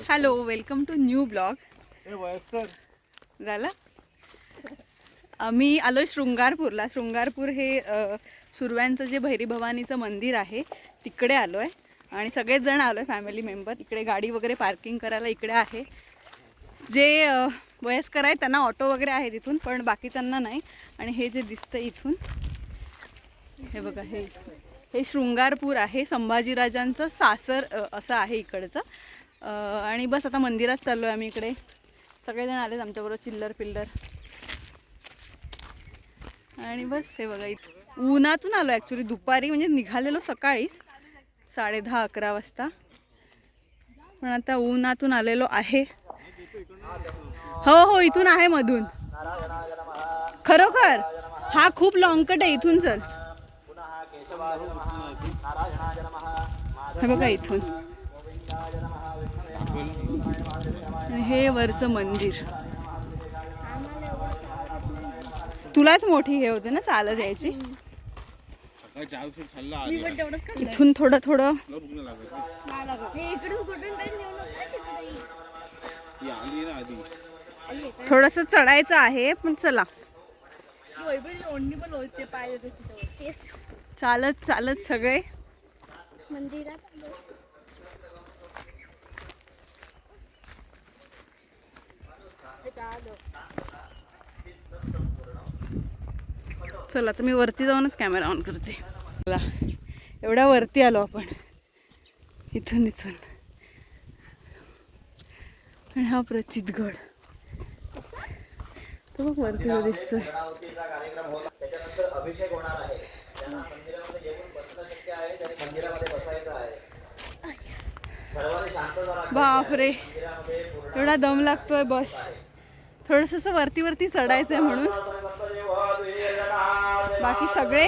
Hello, welcome to new blog. झालं. आम्ही आलो शृंगारपूरला. शृंगारपूर हे सुरव्यांचं जे भैरी भवानीचं मंदिर आहे तिकडे आलो आहे आणि सगळेच जण आलो आहे, फॅमिली मेंबर. इकडे गाडी वगैरे पार्किंग करायला इकडे आहे. जे वयस्कर आहेत त्यांना ऑटो वगैरे आहे तिथून, पण बाकीच्यांना नाही. आणि हे जे दिसतं इथून, हे बघा, हे शृंगारपूर आहे. संभाजीराजांचं सासर असं आहे इकडचं. आणि बस आता मंदिरात चाललो आहे आम्ही. इकडे सगळेजण आलेत आमच्याबरोबर, चिल्लर पिल्लर. आणि बस हे बघा, उन्हातून आलो ॲक्च्युली दुपारी, म्हणजे निघालेलो सकाळीच 10:30-11 वाजता, पण आता उन्हातून आलेलो आहे. हो, इथून आहे मधून. खरोखर हा खूप लॉंग कट आहे. इथून चल. हे बघा इथून. आणि हे वरचं मंदिर. तुलाच मोठी हे होते ना चालत यायची. इथून थोडं थोडंसं चढायचं आहे, पण चला. चालत सगळे मंदिरात. चला, तर मी वरती जाऊनच कॅमेरा ऑन करते. चला, एवढ्या वरती आलो आपण. इथून आणि हा प्रचितगड तो बघ वरती जो दिसतोय. बापरे, एवढा दम लागतोय. बस थोडंसं वरती चढायचं आहे म्हणून. बाकी सगळे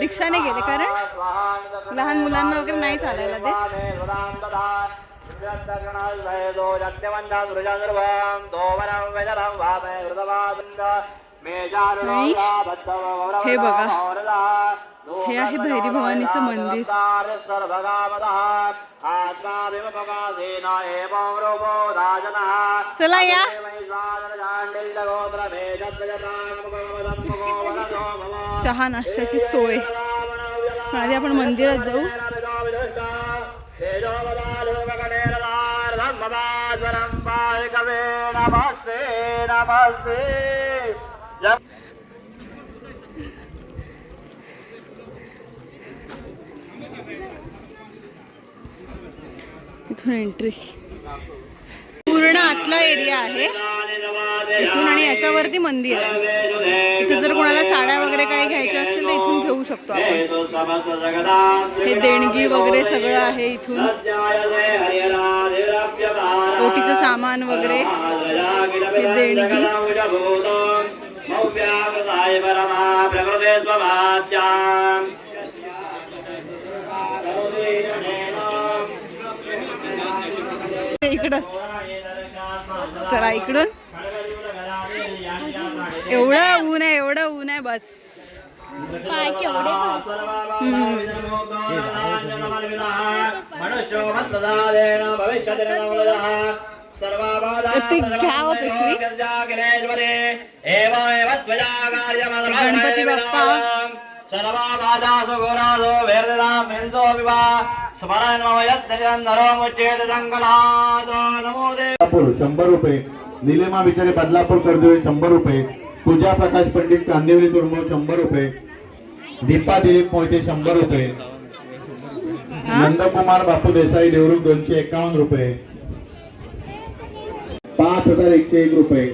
रिक्षाने गेले, कारण लहान मुलांना वगैरे नाही चालायला देत. हे बघा, हे आहे भैरी भवानीचं मंदिर. चला या. चहा नाश्त्याची सोय. आधी आपण मंदिरात जाऊ. इथून एंट्री. पूर्ण आतला एरिया आहे इथून, आणि याच्यावरती मंदिर आहे. इथे जर कोणाला साड्या वगैरे काही घ्यायच्या असतील तर इथून घेऊ शकतो आपण. हे देणगी वगैरे सगळं आहे इथून. ओटीचं सामान वगैरे, हे देणगी. इकडंच. चला इकडून. एवढं ऊन आहे बस. गणपती बाप्पा. ₹100. निलेमा विचारे बदलापूर कर्जवे ₹100. पूजा प्रकाश पंडित कांदिवली तुरमो ₹100. दीपा दिलीप मोहिते ₹100. नंदकुमार बापू देसाई देवरुख ₹251. ₹5101.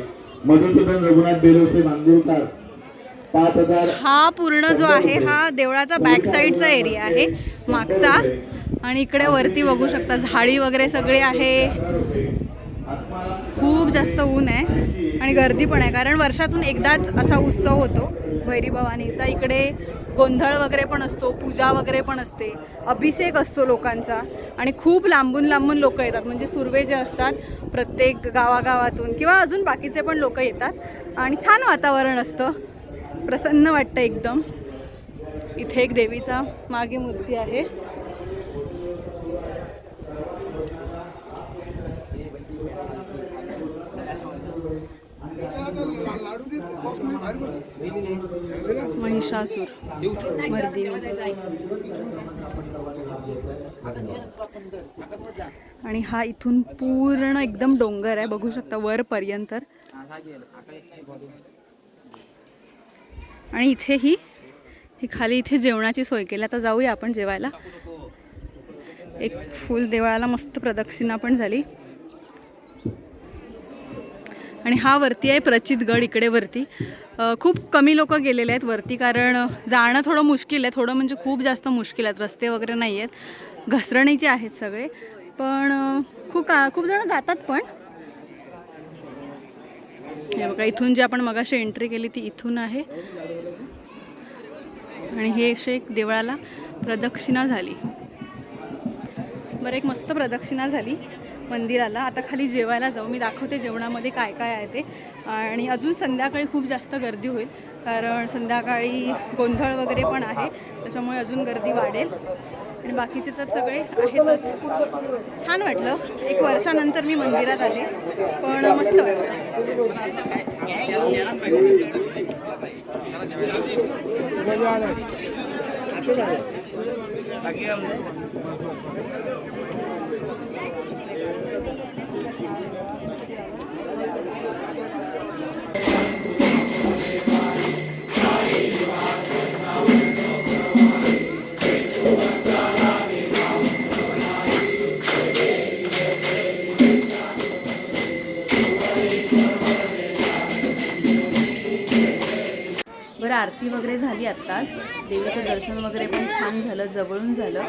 मधुसूदन रघुनाथ बेलोसे मांगुरकर ₹5000. हा पूर्ण जो आहे हा देवळाचा बॅक साईडचा एरिया आहे, मागचा. आणि इकडे वरती बघू शकता झाडी वगैरे सगळे आहे. खूप जास्त ऊन आहे आणि गर्दी पण आहे, कारण वर्षातून एकदाच असा उत्सव होतो भैरी भवानीचा. इकडे गोंधळ वगैरे पण असतो, पूजा वगैरे पण असते, अभिषेक असतो लोकांचा. आणि खूप लांबून लोक येतात, म्हणजे सुरवे जे असतात प्रत्येक गावागावातून किंवा अजून बाकीचे पण लोक येतात. आणि छान वातावरण असतं, प्रसन्न वाटतं एकदम. इथे एक देवीचा मागे मूर्ती आहे. महिषासूर मर्दिनी. आणि हा इथून पूर्ण एकदम डोंगर आहे, बघू शकता वरपर्यंत. आणि इथे ही खाली इथे जेवणाची सोय केली. आता जाऊया आपण जेवायला. एक फुल देवळाला मस्त प्रदक्षिणा पण झाली. आणि हा वरती आहे प्रचितगड. इकडे वरती खूप कमी लोक गेलेले आहेत वरती, कारण जाणं थोडं मुश्किल आहे. थोडं म्हणजे खूप जास्त मुश्किल आहेत. रस्ते वगैरे नाही आहेत, घसरणीचे आहेत सगळे. पण खूप जण जातात. पण हे बघा, इथून जी आपण मगाशी एंट्री केली ती इथून आहे. आणि हे एक देवळाला प्रदक्षिणा झाली. बरं, एक मस्त प्रदक्षिणा झाली मंदिराला. आता खाली जेवायला जाऊ. मी दाखवते जेवणामध्ये काय काय आहे ते. आणि अजून संध्याकाळी खूप जास्त गर्दी होईल, कारण संध्याकाळी गोंधळ वगैरे पण आहे, त्याच्यामुळे अजून गर्दी वाढेल. आणि बाकीचे तर सगळे आहेतच. छान वाटलं, एक वर्षानंतर मी मंदिरात आले, पण मस्त वाटलं. बरं, आरती वगैरे झाली आत्ताच. देवीचं दर्शन वगैरे पण छान झालं, जवळून झालं.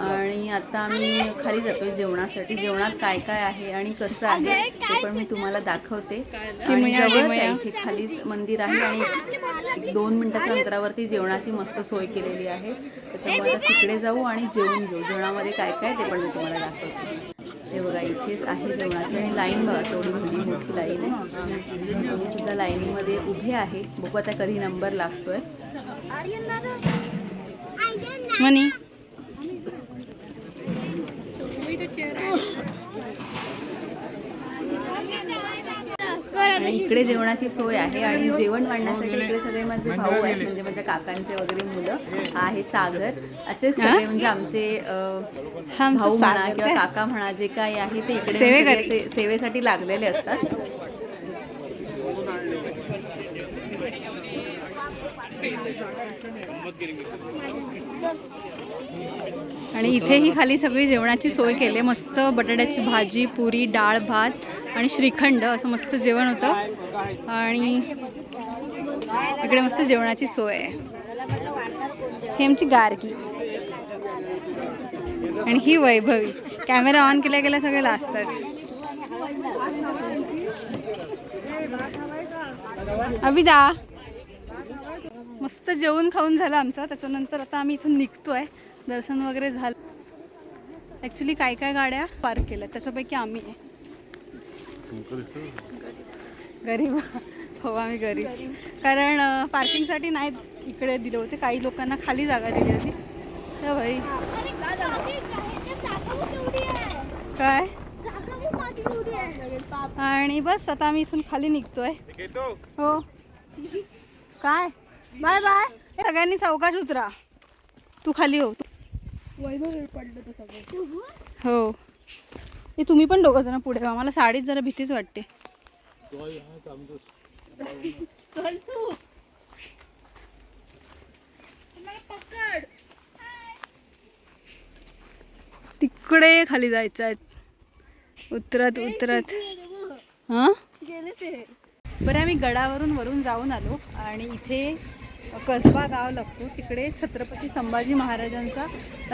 आणि आता आम्ही खाली जातोय जेवणासाठी. जेवणात काय काय आहे आणि कसं आहे ते पण मी तुम्हाला दाखवते. आणि जवळच आहे, इथे खालीच मंदिर आहे आणि 2 मिनिटाच्या अंतरावरती जेवणाची मस्त सोय केलेली आहे. त्याच्यामुळे आता तिकडे जाऊ आणि जेवून घेऊ. जेवणामध्ये काय काय ते पण मी तुम्हाला दाखवते. हे बघा, इथेच आहे जेवणाची. आणि लाईन बघा, तेवढी मोठी लाईन आहे. मी सुद्धा लाईनीमध्ये उभे आहे. बघू आता कधी नंबर लागतोय. मनी आणि इकडे जेवणाची सोय आहे. आणि जेवण वाढण्यासाठी इकडे सगळे माझे भाऊ आहेत, म्हणजे माझ्या काकांचे वगैरे मुलं आहे. सागर असेच सगळे, म्हणजे आमचे भाऊ म्हणा किंवा काका म्हणा, जे काही आहे ते इकडे सेवेसाठी लागलेले असतात. आणि इथेही खाली सगळी जेवणाची सोय केली. मस्त बटाट्याची भाजी, पुरी, डाळ, भात आणि श्रीखंड असं मस्त जेवण होतं. आणि इकडे मस्त जेवणाची सोय आहे. ही आमची गार्गी आणि ही वैभवी. कॅमेरा ऑन केल्या गेल्या सगळे लाजतात. अभिदा, मस्त जेवण खाऊन झालं आमचं. त्याच्यानंतर आता आम्ही इथून निघतोय. दर्शन वगैरे झालं. ॲक्च्युली काय काय गाड्या पार्क केल्या, त्याच्यापैकी आम्ही आहे. गरीब हो, आम्ही गरीब. कारण पार्किंगसाठी नाही इकडे दिले होते, काही लोकांना खाली जागा दिली होती. तर भाई काय. आणि बस आता आम्ही इथून खाली निघतोय. हो काय, बाय बाय. सगळ्यांनी सावकाश उतरा. तू खाली हो. हो, हे तुम्ही पण दोघं जण पुढे व्हा. मला साडीत जरा भीतीच वाटते. तिकडे खाली जायचं आहे, उतरत उतरत. हां, बरं, आम्ही गडावरून वरून जाऊन आलो. आणि इथे कसबा गाव लागतो, तिकडे छत्रपती संभाजी महाराजांचा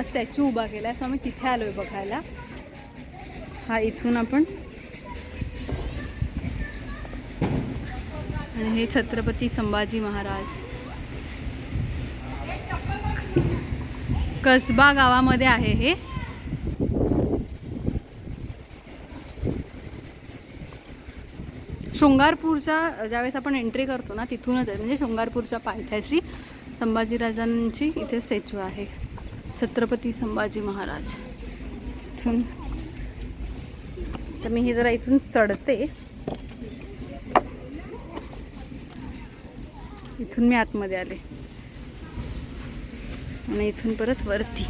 स्टॅच्यू उभा केला आहे. सो आम्ही तिथे आलोय बघायला. हा इथून आपण. आणि हे छत्रपती संभाजी महाराज कसबा गावामध्ये आहे हे. शृंगारपूरच्या ज्यावेळेस आपण एंट्री करतो ना, तिथूनच आहे. म्हणजे शृंगारपूरच्या पायथ्याशी संभाजीराजांची इथे स्टॅच्यू आहे, छत्रपती संभाजी महाराज. इथून तर मी हे जरा इथून चढते. इथून मी आतमध्ये आले. आणि इथून परत वरती.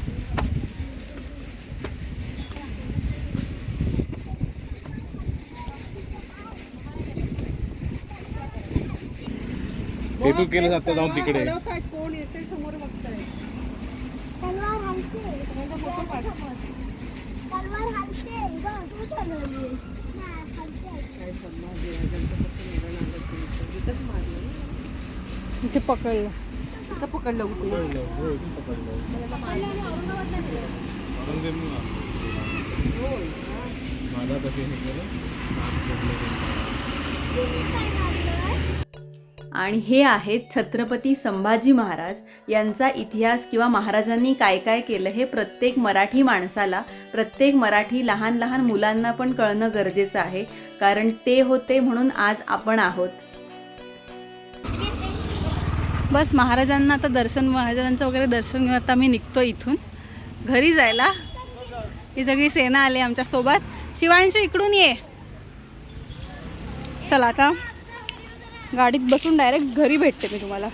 तेथून केलं जातं जाऊन तिकडे. कोण येते समोर बघताय. इथे पकडलं. इथं पकडलं कुठे. आणि हे आहेत छत्रपती संभाजी महाराज यांचा इतिहास किंवा महाराजांनी काय काय केलं हे प्रत्येक मराठी माणसाला, प्रत्येक मराठी लहान लहान मुलांना पण कळणं गरजेचं आहे. कारण ते होते म्हणून आज आपण आहोत. बस महाराजांना आता महाराजांचं वगैरे दर्शन घेऊन आता मी निघतो इथून घरी जायला. ही सगळी सेना आली आमच्यासोबत. शिवांशू इकडून ये. चला आता गाडीत बसून डायरेक्ट घरी भेटते मी तुम्हाला.